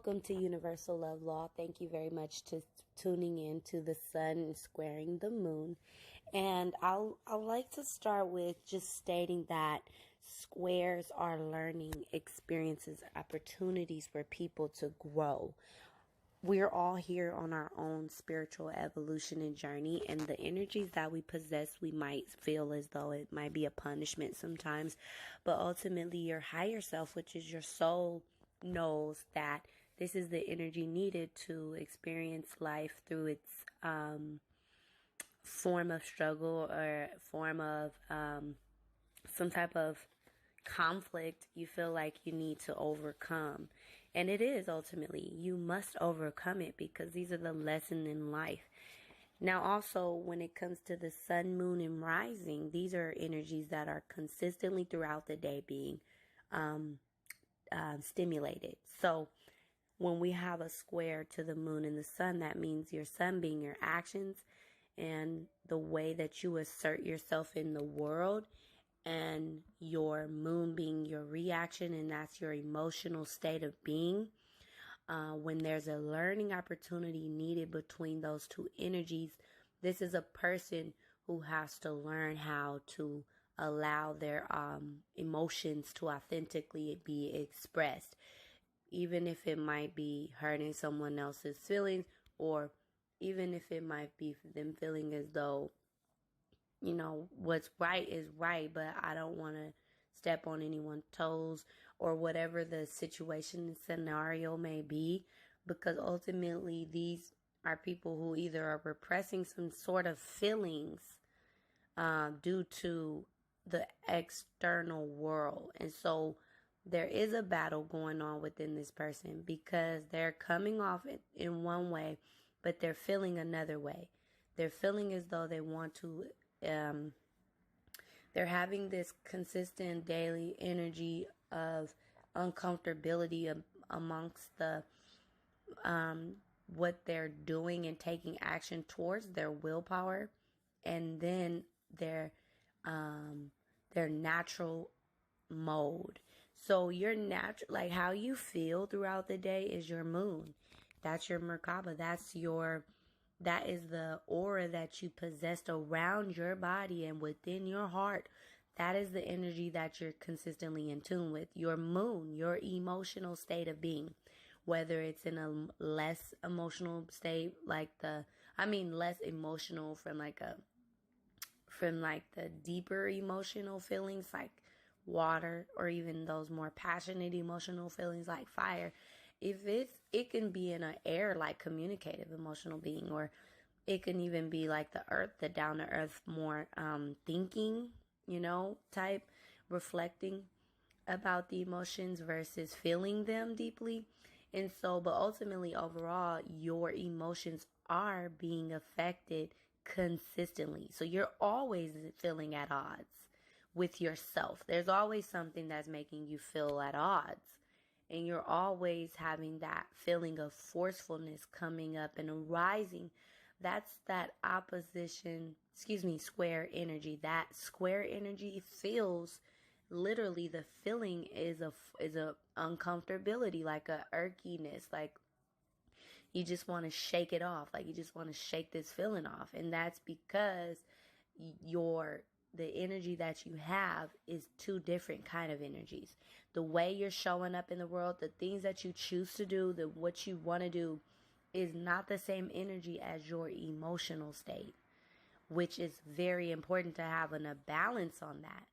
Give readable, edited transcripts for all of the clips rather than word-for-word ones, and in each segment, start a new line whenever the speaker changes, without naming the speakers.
Welcome to Universal Love Law. Thank you very much to tuning in to the sun squaring the moon. And I'd like to start with just stating that squares are learning experiences, opportunities for people to grow. We're all here on our own spiritual evolution and journey, and the energies that we possess, we might feel as though it might be a punishment sometimes, but ultimately your higher self, which is your soul, knows that this is the energy needed to experience life through its form of struggle or form of some type of conflict you feel like you need to overcome. And it is ultimately, you must overcome it because these are the lessons in life. Now also, when it comes to the sun, moon, and rising, these are energies that are consistently throughout the day being stimulated. So when we have a square to the moon and the sun, that means your sun being your actions and the way that you assert yourself in the world, and your moon being your reaction, and that's your emotional state of being. When there's a learning opportunity needed between those two energies, this is a person who has to learn how to allow their emotions to authentically be expressed, even if it might be hurting someone else's feelings, or even if it might be them feeling as though, you know, what's right is right, but I don't want to step on anyone's toes, or whatever the situation and scenario may be, because ultimately these are people who either are repressing some sort of feelings due to the external world. And so there is a battle going on within this person because they're coming off in one way, but they're feeling another way. They're feeling as though they want to they're having this consistent daily energy of uncomfortability amongst the what they're doing and taking action towards their willpower, and then their natural mode. So your natural, like how you feel throughout the day, is your moon. That's your Merkaba. That is the aura that you possessed around your body and within your heart. That is the energy that you're consistently in tune with. Your moon, your emotional state of being. Whether it's in a less emotional state, less emotional from the deeper emotional feelings like water, or even those more passionate emotional feelings like fire. It can be in an air, like communicative emotional being, or it can even be like the earth, the down to earth, more thinking, type, reflecting about the emotions versus feeling them deeply. And so, but ultimately overall, your emotions are being affected consistently. So you're always feeling at odds with yourself. There's always something that's making you feel at odds. And you're always having that feeling of forcefulness coming up and arising. That's that square energy. That square energy feels, literally the feeling is a uncomfortability, like a irkiness, like you just want to shake it off, like you just want to shake this feeling off. And that's because the energy that you have is two different kind of energies. The way you're showing up in the world, the things that you choose to do, what you want to do, is not the same energy as your emotional state, which is very important to have a balance on that.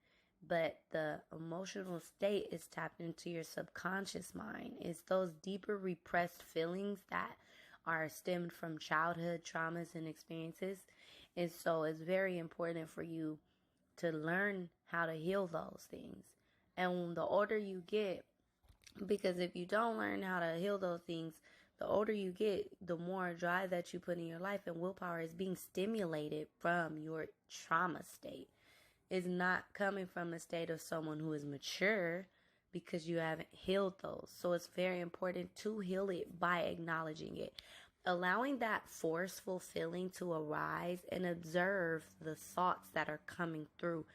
But the emotional state is tapped into your subconscious mind. It's those deeper repressed feelings that are stemmed from childhood traumas and experiences. And so it's very important for you to learn how to heal those things. And the older you get, because if you don't learn how to heal those things, the older you get, the more drive that you put in your life, and willpower is being stimulated from your trauma state. It's not coming from a state of someone who is mature, because you haven't healed those. So it's very important to heal it by acknowledging it. Allowing that forceful feeling to arise and observe the thoughts that are coming through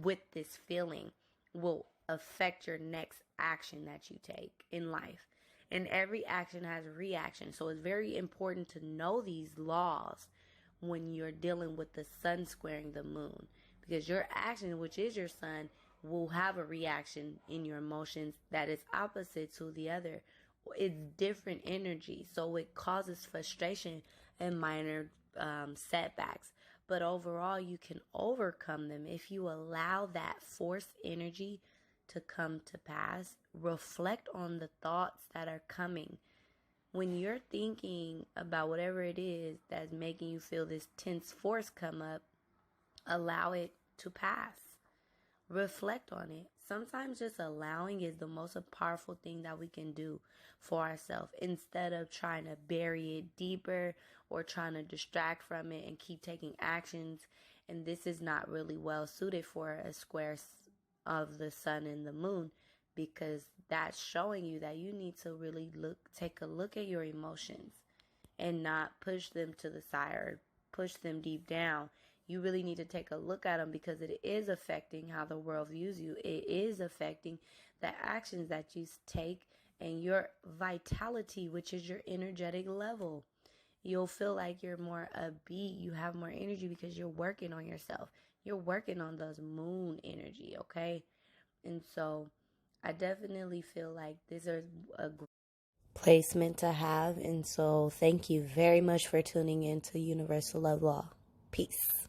with this feeling will affect your next action that you take in life. And every action has a reaction. So it's very important to know these laws when you're dealing with the sun squaring the moon. Because your action, which is your sun, will have a reaction in your emotions that is opposite to the other. It's different energy. So it causes frustration and minor setbacks. But overall, you can overcome them if you allow that forced energy to come to pass. Reflect on the thoughts that are coming. When you're thinking about whatever it is that's making you feel this tense force come up, allow it to pass. Reflect on it. Sometimes just allowing is the most powerful thing that we can do for ourselves, instead of trying to bury it deeper or trying to distract from it and keep taking actions. And this is not really well suited for a square of the sun and the moon, because that's showing you that you need to really take a look at your emotions and not push them to the side or push them deep down. You really need to take a look at them, because it is affecting how the world views you. It is affecting the actions that you take and your vitality, which is your energetic level. You'll feel like you're more upbeat. You have more energy because you're working on yourself. You're working on those moon energy, okay? And so I definitely feel like this is a great placement to have. And so thank you very much for tuning in to Universal Love Law. Peace.